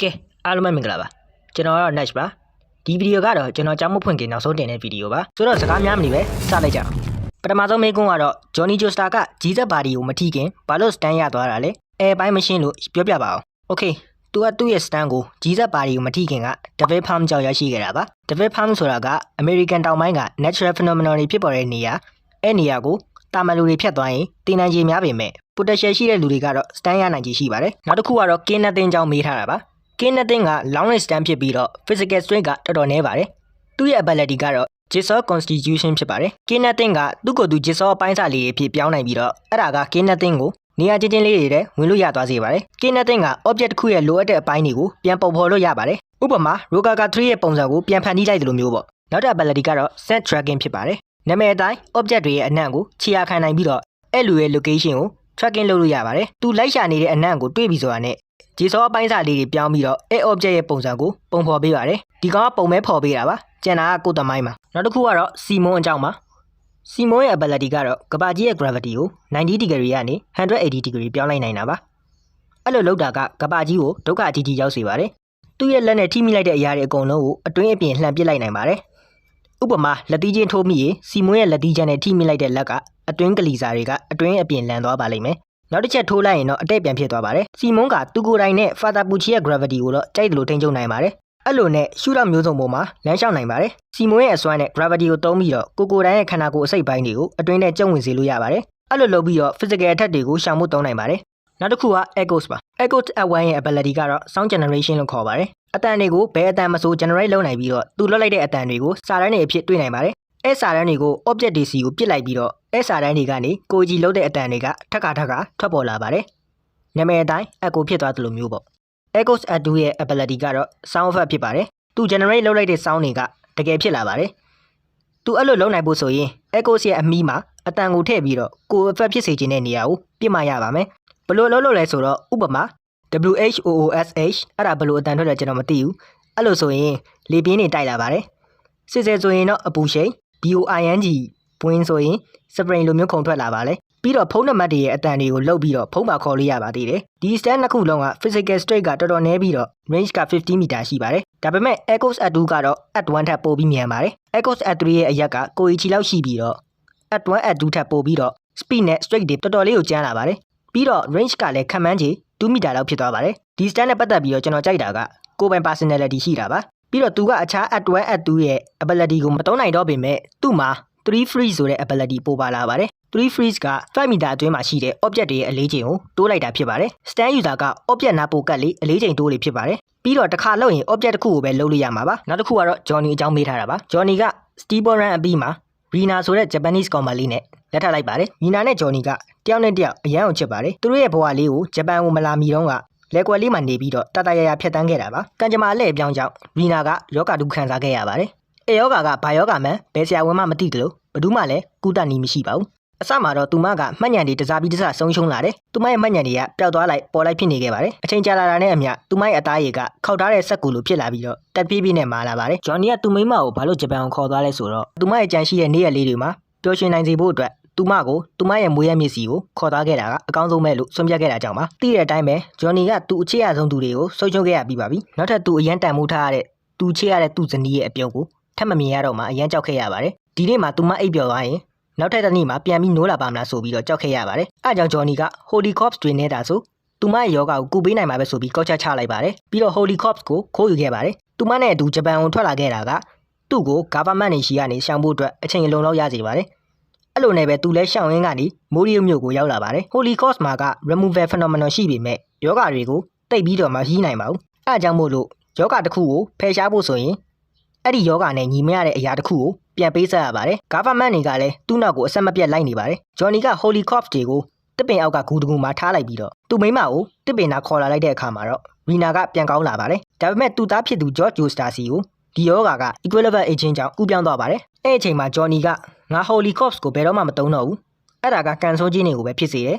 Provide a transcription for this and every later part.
ကဲအားလုံးပဲမင်္ဂလာပါကျွန်တော်ကတော့ Nash ပါဒီဗီဒီယိုကတော့ကျွန်တော်ကြောင်းမဖွင့်ခင်နောက်ဆုံးတင်တဲ့ဗီဒီယိုပါဆိုတော့စကားများမနေပဲစလိုက်ကြအောင်ပထမဆုံးမေးခွန်းကတော့ Johnny Joestar ကဂျီဇက်ဘာဒီကိုမထိခင်ဘာလို့စတန်ရသွားတာလဲအဲပိုင်းမရှင်းလို့ပြောပြပါအောင် Okay သူကသူ့ရဲ့စတန်ကိုဂျီဇက်ဘာဒီကိုမထိခင်က David Palm ကြောင့်ရရှိခဲ့တာပါ David Palm ဆိုတာက American တောင်ပိုင်းက natural phenomenon တွေဖြစ်ပေါ်တဲ့နေရာအဲ့နေရာကိုတာမန်လူတွေဖြတ်သွားရင်တင်နိုင်ခြေများပေမဲ့ potential ရှိတဲ့လူတွေကတော့စတန်ရနိုင်ခြေရှိပါတယ်နောက်တစ်ခုကတော့ King Nothing ကြောင့်မေးထားတာပါ King Nothing က long range stand ဖြစ်ပြီးတော့ physical strength ကတော်တော်နည်းပါတယ်သူ့ရဲ့ ability ကတော့ Jigsaw constitution ဖြစ်ပါတယ် King Nothing ကသူ့ကိုယ်သူ Jigsaw အပိုင်းစာလေးတွေဖြစ်ပြောင်းနိုင်ပြီးတော့အဲ့ဒါက King Nothing ကိုနေရာချင်းချင်းလေးတွေထဲဝင်လို့ရသွားစေပါတယ် King Nothing က object တစ်ခုရဲ့လိုအပ်တဲ့အပိုင်းတွေကိုပြန်ပုံဖော်လို့ရပါတယ်ဥပမာ Rogaga 3ရဲ့ပုံစံကိုပြန်ဖန်တီးလိုက်သလိုမျိုးပေါ့နောက်တဲ့ ability ကတော့ scent tracking ဖြစ်ပါတယ်နာမည်အတိုင်း object တွေရဲ့အနှံ့ကိုခြေရာခံနိုင်ပြီးတော့အဲ့လူရဲ့ location ကို tracking လုပ်လို့ရပါတယ်သူလိုက်ရှာနေတဲ့အနှံ့ကိုတွေ့ပြီဆိုတာနဲ့Jigsaw အပိုင်းစာလေးတွေပြောင်းပြီးတော့အဲ့ object ရဲ့ပုံစံကိုပုံဖော်ပေးပါတယ်ဒီကောင်ကပုံမဲဖော်ပေးတာပါကျန်တာကကိုယ်သမိုင်းမှာနောက်တစ်ခုကတော့ Simon အကြောင်းပါ Simon ရဲ့ ability ကတော့ကမ္ဘာကြီးရဲ့ gravity ကို90 degree ကနေ180 degree ပြောင်းလိုက်နိုင်တာပါအဲ့လိုလုပ်တာကကမ္ဘာကြီးကိုဒုက္ခအကြီးကြီးရောက်စေပါတယ်သူ့ရဲ့လက်နဲ့ထိမိလိုက်တဲ့အရာတွေအကုန်လုံးကိုအတွင်းအပြင်လှန်ပစ်လိုက်နိုင်ပါတယ်ဥပမာလက်သီးချင်းထိုးမိရင် Simon ရဲ့လက်သီးချမ်းနဲ့ထိမိလိုက်တဲ့လက်ကအတွင်းကလီစာတွေကအတွင်းအပြင်လန်သွားပါလိမ့်မယ်နောက်တစ်ချက်ထိုးလိုက်ရင်တော့အတိတ်ပြန်ဖြစ်သွားပါတယ်စီမွန်ကသူကိုယ်တိုင်နဲ့ Father Pucci ရဲ့ gravity ကိုတော့ကြိုက်တယ်လို့ထိန်းချုပ်နိုင်ပါတယ်အဲ့လိုနဲ့ shoot out မျိုးစုံပေါ်မှာလမ်းလျှောက်နိုင်ပါတယ်စီမွန်ရဲ့အစွမ်းနဲ့ gravity ကိုသုံးပြီးတော့ကိုယ်တိုင်ရဲ့ခန္ဓာကိုယ်အစိတ်ပိုင်းတွေကိုအတွင်းထဲကျုံဝင်စေလို့ရပါတယ်အဲ့လိုလုပ်ပြီးတော့ physical attack တွေကိုရှောင်ဖို့သုံးနိုင်ပါတယ်နောက်တစ်ခုက Echoes ပါ Echoes at 1ရဲ့ ability ကတော့ sound generation လို့ခေါ်ပါတယ်အတန်တွေကိုဘယ်အတန်မဆို generate လုပ်နိုင်ပြီးတော့သူလွှတ်လိုက်တဲ့အတန်တွေကိုစာတန်းတွေအဖြစ်တွေ့နိုင်ပါတယ်အဲ့စာတန်းတွေကို object တွေစီကိုပစ်လိုက်ပြီးတော့အဲ့စာတန်းတွေကနေကိုကြီးလုံးတဲ့အတန်တွေကထပ်ခါထွက်ပေါ်လာပါတယ်နာမည်အတိုင်း echo ဖြစ်သွားသလိုမျိုးပေါ့ Echoes at 2ရဲ့ ability ကတော့ sound effect ဖြစ်ပါတယ်သူ generate လုပ်လိုက်တဲ့ sound တွေကတကယ်ဖြစ်လာပါတယ်သူအဲ့လိုလုပ်နိုင်ဖို့ဆိုရင် Echoes ရဲ့အမီးမှာအတန်ကိုထည့်ပြီးတော့ကို effect ဖြစ်စေခြင်းတဲ့နေရာကိုပြစ်မှရပါမယ်ဘယ်လိုလုပ်လဲဆိုတော့ဥပမာ WHOOSH အဲ့ဒါဘယ်လိုအတန်ထွက်လဲကျွန်တော်မသိဘူးအဲ့လိုဆိုရင်လေပြင်းတွေတိုက်လာပါတယ်စစ်စဲဆိုရင်တော့အပူရှိန် BOING ပွင်းဆိုရင် spring လိုမျိုးခုန်ထွက်လာပါလေပြီးတော့ဖုန်းနံပါတ်တွေရဲ့အတန်တွေကိုလုတ်ပြီးတော့ဖုန်းပါခေါ်လို့ရပါသေးတယ်ဒီ stand နှစ်ခုလုံးက physical strength ကတော်တော်နည်းပြီးတော့ range က50 meter ရှိပါတယ်ဒါပေမဲ့ Echoes at 2ကတော့ at 1ထပ်ပိုပြီးမြန်ပါတယ် Echoes at 3ရဲ့အရက်ကကိုရီချီလောက်ရှိပြီးတော့ at 1 at 2ထပ်ပိုပြီးတော့ speed နဲ့ strength တွေတော်တော်လေးကိုကျန်းလာပါတယ်ပြီးတော့ range ကလည်းခန့်မှန်းခြေ2 meter လောက်ဖြစ်သွားပါတယ်ဒီ stand နဲ့ပတ်သက်ပြီးတော့ကျွန်တော်ကြိုက်တာကကိုယ်ပိုင် personality ရှိတာပါပြီးတော့သူကအခြား at 1 at 2ရဲ့ ability ကိုမသုံးနိုင်တော့ပေမဲ့သူ့မှာ3 freeze ဆိုတဲ့ ability ပိုပါလာပါတယ်3 freeze က5 meter အတွင်းမှာရှိတဲ့ object တွေရဲ့အလေးချိန်ကိုတိုးလိုက်တာဖြစ်ပါတယ် stand user က object နားပိုကတ်လေအလေးချိန်တိုးလေဖြစ်ပါတယ်ပြီးတော့တစ်ခါလုပ်ရင် object တစ်ခုကိုပဲလုပ်လို့ရမှာပါနောက်တစ်ခုကတော့ Johnny အကြောင်းမေးထားတာပါ Johnny က Stable Run အပြီးမှာ Rina ဆိုတဲ့ Japanese ကောင်မလေးနဲ့လက်ထပ်လိုက်ပါတယ် Rina နဲ့ Johnny ကတယောက်နဲ့တယောက်အရန်အောင်ချစ်ပါတယ်သူတို့ရဲ့ဘဝလေးကိုဂျပန်ကိုမလာမီတော့ကလက်ကွယ်လေးမှာနေပြီးတော့တတရရဖြတ်တန်းခဲ့တာပါကံကြမ္မာလက်အပြောင်းကြောင့် Rina ကယောဂတုခံစားခဲ့ရပါတယ်အဲယောဂကဘာယောဂမှန်ဘယ်ဆရာဝန်မှမသိတယ်လို့ဘယ်သူမှလည်းကုသနည်းမရှိပါဘူးအစမှာတော့သူမကမှတ်ဉာဏ်တွေတစားပြီးတစားဆုံးရှုံးလာတယ်သူမရဲ့မှတ်ဉာဏ်တွေကပျောက်သွားလိုက်ပေါ်လိုက်ဖြစ်နေခဲ့ပါတယ်အချိန်ကြာလာတာနဲ့အမျှသူမရဲ့အသားရည်ကခောက်ထားတဲ့စက်ကူလိုဖြစ်လာပြီးတော့တက်ပြေးပြေးနဲ့မာလာပါတယ်ဂျွန်နီကသူ့မိန်းမကိုဘာလို့ဂျပန်ကိုခေါ်သွားလဲဆိုတော့သူမရဲ့ကြံရှိတဲ့နေ့ရက်လေးတွေမှာပျော်ရွှင်နိုင်စေဖို့အတွက်သူမကိုသူမရဲ့မွေးရမျက်စီကိုခေါ်သွားခဲ့တာကအကောင်းဆုံးပဲလို့ဆုံးဖြတ်ခဲ့တာကြောင့်ပါသိတဲ့အတိုင်းပဲဂျွန်နီကသူ့အချစ်ရဆုံးသူတွေကိုဆုံးရှုံးခဲ့ရပြီးပါပြီနောက်ထပ်သူအရန်တန်မိုးထားရတဲ့သူချစ်ရတဲ့သူ့ဇနီးရဲ့အပြုံးကိုထပ်မမြင်ရတော့မှအရန်ကြောက်ခဲ့ရပါတယ်ဒီနေ့မှာသူမအိပ်ပျော်သွားရင်နောက်ထပ်တစ်နေ့မှာပြန်ပြီးနိုးလာပါမလားဆိုပြီးတော့ကြောက်ခဲ့ရပါတယ်အဲအကြောင်းဂျော်နီက Holy Corps တွေနေတာဆိုသူမရဲ့ယောဂကိုကုပေးနိုင်မှာပဲဆိုပြီးကောက်ချက်ချလိုက်ပါတယ်ပြီးတော့ Holy Corps ကိုခိုးယူခဲ့ပါတယ်သူမနဲ့အတူဂျပန်ကိုထွက်လာခဲ့တာကသူ့ကို government နေရှိကနေရှောင်ဖို့အတွက်အချိန်အလုံလောက်ရစေပါတယ်အဲ့လိုနဲ့ပဲသူလည်းရှောင်ရင်းကနေမိုးရီယိုမြို့ကိုရောက်လာပါတယ် Holy Corps မှာက removal phenomenon ရှိပေမဲ့ယောဂတွေကိုတိတ်ပြီးတော့မဟီးနိုင်ပါဘူးအဲအကြောင်းမို့လို့ယောဂတစ်ခုကိုဖယ်ရှားဖို့ဆိုရင်အဲ့ဒီယောဂနဲ့ညီမရတဲ့အရာတစ်ခုကိုပြန်ပေးဆက်ရပါတယ် government တွေကလည်းသူ့နောက်ကိုအဆက်မပြတ်လိုက်နေပါတယ်ဂျွန်နီက Holy Corps တွေကိုတစ်ပင်အောက်ကဂူတကူမှာထားလိုက်ပြီးတော့သူ့မိန်းမကိုတစ်ပင်နာခေါ်လာလိုက်တဲ့အခါမှာတော့ Rina ကပြန်ကောင်းလာပါတယ်ဒါပေမဲ့သူ့သားဖြစ်သူ George Joestar စီကိုဒီယောဂက equivalent agent ကြောင့်ကူးပြောင်းသွားပါတယ်အဲ့အချိန်မှာဂျွန်နီကငါ Holy Corps ကိုဘယ်တော့မှမသုံးတော့ဘူးအဲ့ဒါကကန်ဆိုးခြင်းတွေကိုပဲဖြစ်စေတယ်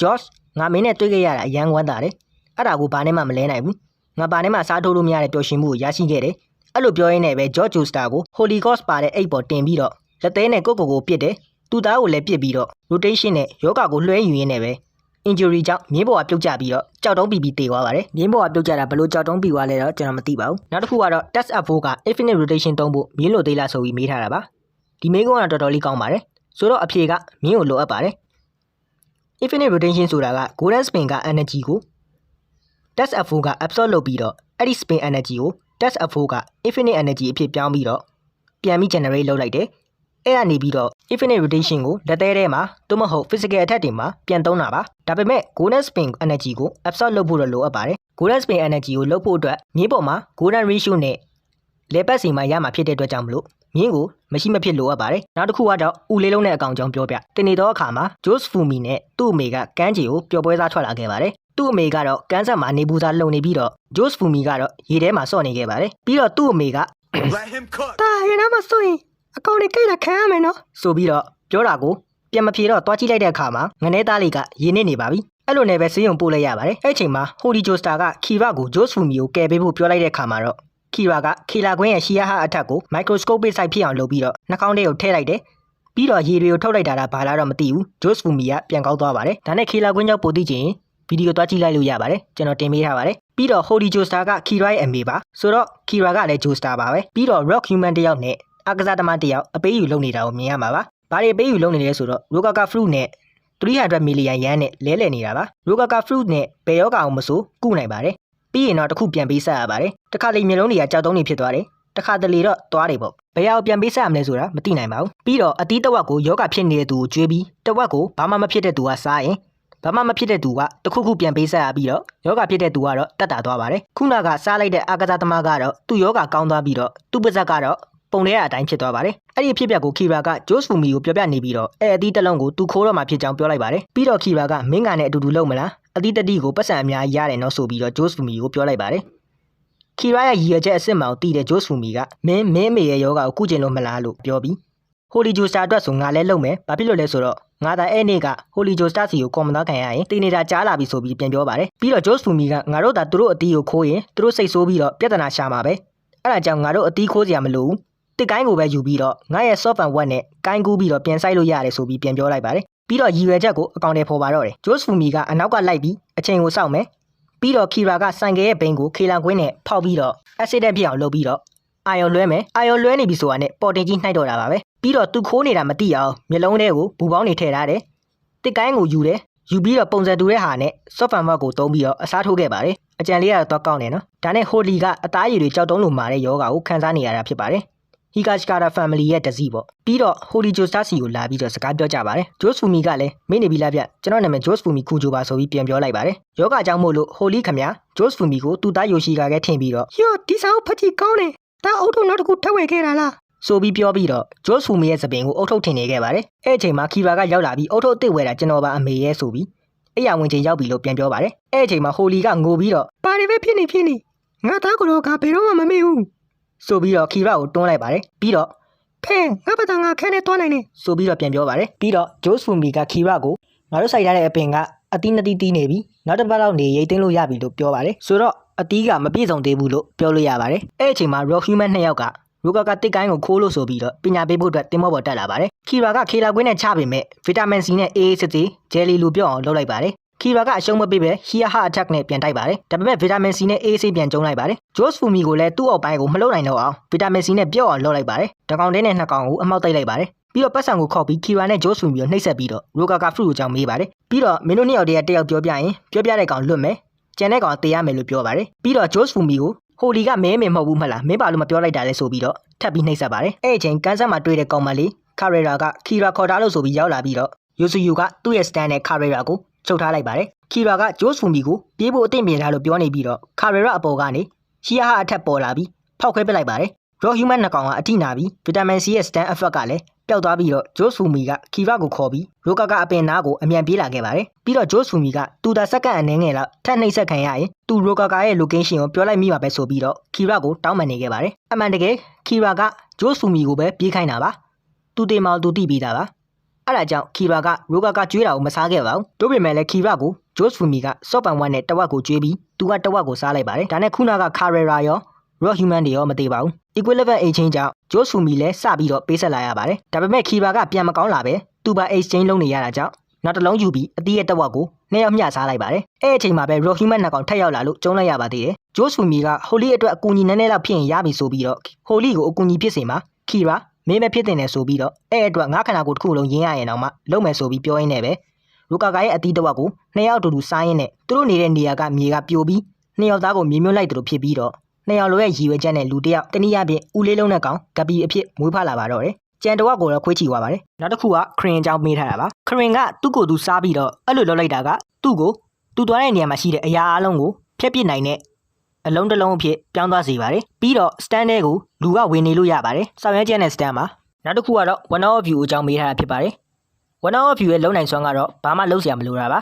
George ငါမင်းနဲ့တွေ့ခဲ့ရတာအရန်ဝမ်းသာတယ်အဲ့ဒါကိုဘာနဲ့မှမလဲနိုင်ဘူးငါဘာနဲ့မှစားထိုးလို့မရတဲ့ပျော်ရွှင်မှုကိုရရှိခဲ့တယ်အဲ့လိုပြောရင်းနဲ့ပဲ George Joestar ကို Holy Corps ပါတဲ့အိတ်ပေါ်တင်ပြီးတော့လက်သေးနဲ့ကိုပစ်တယ်သူ့သားကိုလည်းပစ်ပြီးတော့ rotation နဲ့ယောဂကိုလွှဲယူရင်းနဲ့ပဲ injury ကြောင့်မြင်းပေါ်ကပြုတ်ကျပြီးတော့ကြောက်တုံးပြီးတေသွားပါတယ်မြင်းပေါ်ကပြုတ်ကျတာဘလို့ကြောက်တုံးပြီးသွားလဲတော့ကျွန်တော်မသိပါဘူးနောက်တစ်ခုကတော့ test F4 က infinite rotation သုံးဖို့မြင်းလိုသေးလားဆိုပြီးမေးထားတာပါဒီမေးခွန်းကတော့တော်တော်လေးကောင်းပါတယ်ဆိုတော့အဖြေကမြင်းကိုလိုအပ်ပါတယ် infinite rotation ဆိုတာက golden spin က energy ကို test F4 က absorb လုပ်ပြီးတော့အဲ့ဒီ spin energy ကို test F4 က infinite energy အဖြစ်ပြောင်းပြီးတော့ပြန်ပြီး generate လုပ်လိုက်တယ်အဲ့ဒါနေပြီးတော့ infinite rotation ကိုလက်သေးထဲမှာသို့မဟုတ် physical attack တွေမှာပြန်သုံးတာပါဒါပေမဲ့ golden spin energy ကို absorb လုပ်ဖို့တော့လိုအပ်ပါတယ် golden spin energy ကိုလုပ်ဖို့အတွက်မြင်းပေါ်မှာ golden ratio နဲ့လေပတ်စီမှာရမှာဖြစ်တဲ့အတွက်ကြောင့်မလို့မြင်းကိုမရှိမဖြစ်လိုအပ်ပါတယ်နောက်တစ်ခုကတော့ဥလေးလုံးနဲ့အကောင်ကြောင့်ပြောပြတင်နေတော့အခါမှာ Jose Fumi နဲ့သူ့အမေကကမ်းခြေကိုပျော်ပွဲစားထွက်လာခဲ့ပါတယ်သူ့အမေကတော့ကမ်းဆက်မှာနေပူစားလုံနေပြီးတော့ Jose Fumi ကတော့ရေထဲမှာစော့နေခဲ့ပါတယ်ပြီးတော့သူ့အမေက Let him cook. တာရင်နားမှာဆိုရင်အကောင်တွေကိတ်လာခံရမယ်နော်ဆိုပြီးတော့ပြောတာကိုပြန်မဖြေတော့တွားကြည့်လိုက်တဲ့အခါမှာငနဲသားလေးကရေနစ်နေပါပြီအဲ့လိုနဲ့ပဲဆေးရုံပို့လိုက်ရပါတယ်အဲ့ချိန်မှာ Holy Joestar က Kira ကို Jose Fumi ကိုကယ်ပေးဖို့ပြောလိုက်တဲ့အခါမှာတော့ Kira က Kira ကွင်းရဲ့ရှီယာဟာအထက်ကို microscope စိုက်ဖြစ်အောင်လုပ်ပြီးတော့နှာခေါင်းထဲကိုထည့်လိုက်တယ်ပြီးတော့ရေတွေကိုထုတ်လိုက်တာဘာလားတော့မသိဘူး Jose Fumi ကပြန်ကောက်သွားပါတယ်ဒါနဲ့ Kira ကွင်းကြောင့်ပိုသိချင်ဗီဒီယိုတွားကြည့်လိုက်လို့ရပါတယ်ကျွန်တော်တင်ပေးထားပါတယ်ပြီးတော့ Holy Joestar က Kira ရဲ့အမေပါဆိုတော့ Kira ကလည်း Joestar ပါပဲပြီးတော့ Rock Human တယောက်နဲ့အကစားသမားတယောက်အပေးယူလုပ်နေတာကိုမြင်ရမှာပါဘာတွေအပေးယူလုပ်နေလဲဆိုတော့ Rokaka Fruit နဲ့300 million yen နဲ့လဲလှယ်နေတာပါ Rokaka Fruit နဲ့ဘယ်ယောဂအောင်မဆိုကုနိုင်ပါတယ်ပြီးရင်တော့တစ်ခုပြန်ပေးဆက်ရပါတယ်တစ်ခါလေမျိုးလုံးတွေကကြောက်တုံးနေဖြစ်သွားတယ်တစ်ခါတလေတော့သွားတယ်ပေါ့ဘယ်ဟာကိုပြန်ပေးဆက်ရမလဲဆိုတာမသိနိုင်ပါဘူးပြီးတော့အတီးတစ်ဝက်ကိုယောဂဖြစ်နေတဲ့သူကိုကျွေးပြီးတစ်ဝက်ကိုဘာမှမဖြစ်တဲ့သူကစားရင်ဘာမှမဖြစ်တဲ့သူကတခုခုပြန်ပေးဆက်ရပြီးတော့ယောဂဖြစ်တဲ့သူကတော့တက်တာသွားပါတယ်ခုနကစားလိုက်တဲ့အာကစားသမားကတော့သူ့ယောဂကောင်းသွားပြီးတော့သူ့ပါဇက်ကတော့ပုံထဲအတိုင်းဖြစ်သွားပါတယ်အဲ့ဒီအဖြစ်ပြက်ကို Kira က Jose Fumi ကိုပြောပြနေပြီးတော့အဲ့အသီးတစ်လုံးကိုသူခိုးတော့မှဖြစ်ကြောင်းပြောလိုက်ပါတယ်ပြီးတော့ Kira ကမင်းကန်နဲ့အတူတူလုပ်မလားအသီးတတိကိုပတ်စံအများကြီးရတယ်နော်ဆိုပြီးတော့ Jose Fumi ကိုပြောလိုက်ပါတယ် Kira ရဲ့ရည်ရွယ်ချက်အစ်စ်မှောင်တည်တဲ့ Jose Fumi ကမင်းအမေရဲ့ယောဂကိုကုကျင်လို့မလားလို့ပြောပြီး Holy Joestar အတွက်ဆိုငါလည်းလုပ်မယ်ဘာဖြစ်လို့လဲဆိုတော့ငါသာအဲ့နေ့က Holy Joestar စီကိုကွန်မန်သားခံရရင်တည်နေတာကြားလာပြီဆိုပြီးပြန်ပြောပါတယ်ပြီးတော့ Jose Fumi ကငါတို့သာသူတို့အသီးကိုခိုးရင်သူတို့စိတ်ဆိုးပြီးတော့ပြဿနာရှာမှာပဲအဲ့ဒါကြောင့်ငါတို့အသီးခိုးစရာမလိုဘူးတစ်ကိုင်းကိုပဲယူပြီးတော့ငါရဲ့ soft and wet နဲ့ကိုင်းကူးပြီးတော့ပြန်ဆိုင်လို့ရတယ်ဆိုပြီးပြန်ပြောလိုက်ပါတယ်ပြီးတော့ရည်ရွယ်ချက်ကိုအကောင့်ထဲပေါ်ပါတော့တယ် Jose Fumi ကအနောက်ကလိုက်ပြီးအချိန်ကိုစောင့်မယ်ပြီးတော့ Kira ကဆိုင်ကယ်ရဲ့ဘိန်းကိုခေလာကွင်းနဲ့ဖောက်ပြီးတော့ accident ဖြစ်အောင်လုပ်ပြီးတော့အာယုံလွဲမယ်အာယုံလွဲနေပြီဆိုတာနဲ့ပေါ်တင်ကြီးနှိုက်တော့တာပါပဲပြီးတော့သူခိုးနေတာမသိအောင်မျက်လုံးထဲကိုဘူပေါင်းတွေထည့်ထားတယ်တစ်ကိုင်းကိုယူတယ်ယူပြီးတော့ပုံစံတူတဲ့ဟာနဲ့ soft and wet ကိုသုံးပြီးတော့အစားထိုးခဲ့ပါတယ်အကြံလေးကတော့ကောင်းတယ်နော်ဒါနဲ့ Holy ကအသားရည်တွေကြောက်တုံးလို့မာတဲ့ယောဂါကိုခံစားနေရတာဖြစ်ပါတယ်Higashikara family ရဲ့တစည်းပေါ့ပြီးတော့ Holy Joestar စီကိုလာပြီးတော့စကားပြောကြပါတယ် Jose Fumi ကလည်းမင်းနေပြီလားဗျကျွန်တော်နာမည် Jose Fumi ကူဂျိုပါဆိုပြီးပြန်ပြောလိုက်ပါတယ်ယောဂအကြောင်းမို့လို့ Holy ခမညာ Jose Fumi ကိုသူ့သား Yoshika ကထင်ပြီးတော့ယောဒီစာကိုဖတ်ကြည့်ကောင်းတယ်ဒါအုတ်ထုံနောက်တစ်ခုထပ်ဝယ်ခဲ့တာလားဆိုပြီးပြောပြီးတော့ Jose Fumi ရဲ့စပင်ကိုအုတ်ထုံထင်နေခဲ့ပါတယ်အဲ့အချိန်မှာ Kira ကရောက်လာပြီးအုတ်ထုံအစ်စ်ဝယ်တာကျွန်တော်ပါအမေရဲ့ဆိုပြီးအဲ့ရဝင်ချိန်ရောက်ပြီလို့ပြန်ပြောပါတယ်အဲ့အချိန်မှာ Holy ကငိုပြီးတော့ဘာတွေပဲဖြစ်နေငါသားကတော့ကဘယ်တော့မှမမေ့ဘူးဆိုပြီးတော့ Kira ကိုတွန်းလိုက်ပါတယ်ပြီးတော့ဖဲငါပတန်ငါခဲနဲ့တွန်းနိုင်နေဆိုပြီးတော့ပြန်ပြောပါတယ်ပြီးတော့ Jose Fumi က Kira ကိုငါတို့ဆိုင်ထားတဲ့အပင်ကအတီးနှစ်တီးနေပြီနောက်တစ်ပတ်လောက်နေရိတ်သိမ်းလို့ရပြီလို့ပြောပါတယ်ဆိုတော့အတီးကမပြည့်စုံသေးဘူးလို့ပြောလို့ရပါတယ်အဲ့အချိန်မှာ Rock Human 2ယောက်က Rokaka တစ်ကိုင်းကိုခိုးလို့ဆိုပြီးတော့ပညာပေးဖို့အတွက်တင်မောပေါ်တက်လာပါတယ် Kira ကခေလာကွင်းနဲ့ချပေမဲ့ Vitamin C နဲ့ AA စစ်သေး Jelly လိုပြောအောင်လုပ်လိုက်ပါတယ်Kira ကအရှုံးမပေးပဲ Hia Heart Attack နဲ့ပြန်တိုက်ပါတယ်ဒါပေမဲ့ Vitamin C နဲ့ AC ပြန်ကျုံလိုက်ပါတယ် Jose Fumi ကိုလည်းသူ့အောက်ပိုင်းကိုမလှုပ်နိုင်တော့အောင် Vitamin C နဲ့ပြော့အောင်လုပ်လိုက်ပါတယ်တကောင်တင်းနဲ့နှစ်ကောင်ကိုအမောက်တိတ်လိုက်ပါတယ်ပြီးတော့ပတ်စံကိုခောက်ပြီး Kira နဲ့ Jose Fumi ကိုနှိပ်စက်ပြီးတော့ Rokaka Fruit ကိုကြောင်းမေးပါတယ်ပြီးတော့မင်းတို့နှစ်ယောက်တည်းတယောက်ပြောပြရင်ပြောပြတဲ့ကောင်လွတ်မယ်ကျန်တဲ့ကောင်တေးရမယ်လို့ပြောပါတယ်ပြီးတော့ Jose Fumi ကို Holy ကမဲမမဟုတ်ဘူးမလားမင်းပါလို့မပြောလိုက်တာလဲဆိုပြီးတော့ထပ်ပြီးနှိပ်စက်ပါတယ်အဲ့အချိန်ကန်ဆက်မှာတွေ့တဲ့ကောင်မလေး Carrera က Kira ခေါ်ထားလို့ဆိုပြီးရောက်လာပြီးတော့ Yosuyu ကသူ့ရဲ့ stand နဲ့ Carrera ကိုချုပ်ထားလိုက်ပါတယ်Kira က Jose Fumi ကိုပြေးဖို့အသင့်ပြင်ထားလို့ပြောနေပြီးတော့ Carrera အပေါ်ကနေ Hia Heart Attack ပေါ်လာပြီးဖောက်ခွဲပစ်လိုက်ပါတယ် Rock Human နှစ်ကောင်ကအထိနာပြီး Vitamin C ရဲ့ stand effect ကလည်းပျောက်သွားပြီးတော့ Jose Fumi က Kira ကိုခေါ်ပြီး Rokaka အပင်နားကိုအမြန်ပြေးလာခဲ့ပါတယ်ပြီးတော့ Jose Fumi ကသူသာစက္ကန့်အနည်းငယ်လောက်ထပ်နှိပ်စက်ခံရရင်သူ Rokaka ရဲ့ location ကိုပြောလိုက်မိပါပဲဆိုပြီးတော့ Kira ကိုတောင်းပန်နေခဲ့ပါတယ်အမှန်တကယ် Kira က Jose Fumi ကိုပဲပြေးခိုင်းတာပါသူတေမောင်သူတိပြီးတာပါအဲ့ဒါကြောင့် Kira က Rokaka ကျွေးတာကိုမစားခဲ့ပါဘူးတို့ပေမဲ့လည်း Kira ကို Jose Fumi က soft and wet နဲ့တဝက်ကိုကျွေးပြီးသူကတဝက်ကိုစားလိုက်ပါတယ်ဒါနဲ့ခုနက Carrera ရော Rock Human တွေရောမသေးပါဘူး equivalent exchange ကြောင့် Jose Fumi လည်းစပြီးတော့ပေးဆက်လာရပါတယ်ဒါပေမဲ့ Kira ကပြန်မကောင်းလာပဲသူပါ exchange လုပ်နေရတာကြောင့် နောက်တစ်လုံးယူပြီးအသီးရဲ့တစ်ဝက်ကိုနှစ်ယောက်မျှစားလိုက်ပါတယ်အဲ့အချိန်မှာပဲ Rocky Man နှစ်ကောင်ထက်ရောက်လာလို့ကျုံးလိုက်ရပါသေးတယ်ဂျိုးဆူမီကဟိုလီအတွက်အကူအညီနည်းနည်းလောက်ဖြစ်ရင်ရပြီဆိုပြီးတော့ဟိုလီကိုအကူအညီဖြစ်စေမှာခီရာမင်းပဲဖြစ်တင်တယ်ဆိုပြီးတော့အဲ့အတွက်ငါခန္ဓာကိုယ်တစ်ခုလုံးရင်းရရင်တော့မှလုံးမယ်ဆိုပြီးပြောရင်းနဲ့ပဲရူကာကာရဲ့အသီးတစ်ဝက်ကိုနှစ်ယောက်အတူတူစားရင်းနဲ့သူတို့နေတဲ့နေရာကမြေကပြိုပြီးနှစ်ယောက်သားကိုမြေမြုပ်လိုက်တယ်လို့ဖြစ်ပြီးတော့နှစ်ယောက်လိုရဲ့ရည်ရွယ်ချက်နဲ့လူတစ်ယောက်တနည်းအားဖြင့်ဦးလေးလုံးနဲ့ကောင်ကပီအဖြစ်မွေးဖွားလာပါတော့တယ်ကြံတဝက်ကိုတော့ခွေးချီသွားပါတယ်နောက်တစ်ခုကခရင်အကြောင်းမေးထားတာပါခရင်ကသူ့ကိုယ်သူစားပြီးတော့အဲ့လိုလုပ်လိုက်တာကသူ့ကိုသူသွားတဲ့နေရာမှာရှိတဲ့အရာအလုံးကိုဖျက်ပစ်နိုင်တဲ့အလုံးတစ်လုံးအဖြစ်ပြောင်းသွားစေပါတယ်ပြီးတော့ stand ထဲကိုလူကဝင်နေလို့ရပါတယ်ဆောင်ရွက်ချက်နဲ့ stand ပါနောက်တစ်ခုကတော့ one of view အကြောင်းမေးထားတာဖြစ်ပါတယ် one of view ရဲ့လုံနိုင်စွမ်းကတော့ဘာမှလုပ်စရာမလိုတာပါ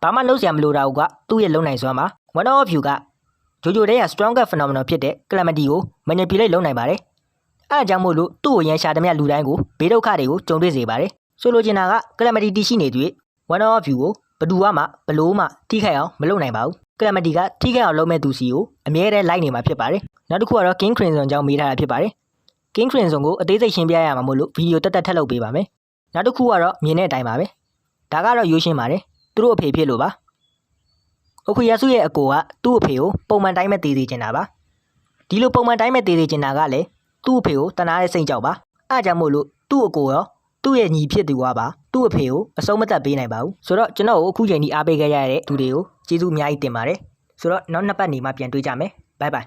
ဘာမှလုပ်စရာမလိုတာကသူ့ရဲ့လုံနိုင်စွမ်းပါ one of view ကဂျိုဂျိုတဲ့ stronger phenomenon ဖြစ်တဲ့ calamity ကို manipulate လုပ်နိုင်ပါတယ်အဲအကြောင်းမို့လို့သူ့ကိုရန်ရှာသမျှလူတိုင်းကိုဘေးဒုက္ခတွေကိုကြုံတွေ့စေပါတယ်ဆိုလိုချင်တာက calamity တည်ရှိနေတွေ့ one of view ကိုဘယ်သူမှဘလို့မှထိခိုက်အောင်မလုပ်နိုင်ပါဘူး calamity ကထိခိုက်အောင်လုပ်မဲ့သူစီကိုအမြဲတမ်းလိုက်နေမှာဖြစ်ပါတယ်နောက်တစ်ခုကတော့ king crimson အကြောင်းမေးထားတာဖြစ်ပါတယ် king crimson ကိုအသေးစိတ်ရှင်းပြရမှာမို့လို့ဗီဒီယိုတက်ထပ်လုပ်ပေးပါမယ်နောက်တစ်ခုကတော့မြင်တဲ့အတိုင်းပါပဲဒါကတော့ရိုးရှင်းပါတယ်သူတို့အဖေဖြစ်လို့ပါအိုခူယာစုရဲ့အကိုကသူ့အဖေကိုပုံမှန်တိုင်းပဲတည်တည်ချင်တာပါဒီလိုပုံမှန်တိုင်းပဲတည်တည်ချင်တာကလည်းသူ့အဖေကိုတနာတဲ့စိတ်ကြောက်ပါအားကြောင့်မို့လို့သူ့အကိုရောသူ့ရဲ့ညီဖြစ်သူကပါသူ့အဖေကိုအဆုံးမသက်ပေးနိုင်ပါဘူးဆိုတော့ကျွန်တော်ကိုအခုချိန်ထိအားပေးခဲ့ရတဲ့သူတွေကိုကျေးဇူးအများကြီးတင်ပါတယ်ဆိုတော့နောက်နှစ်ပတ်နေမှပြန်တွေ့ကြမယ်ဘိုင်ဘိုင်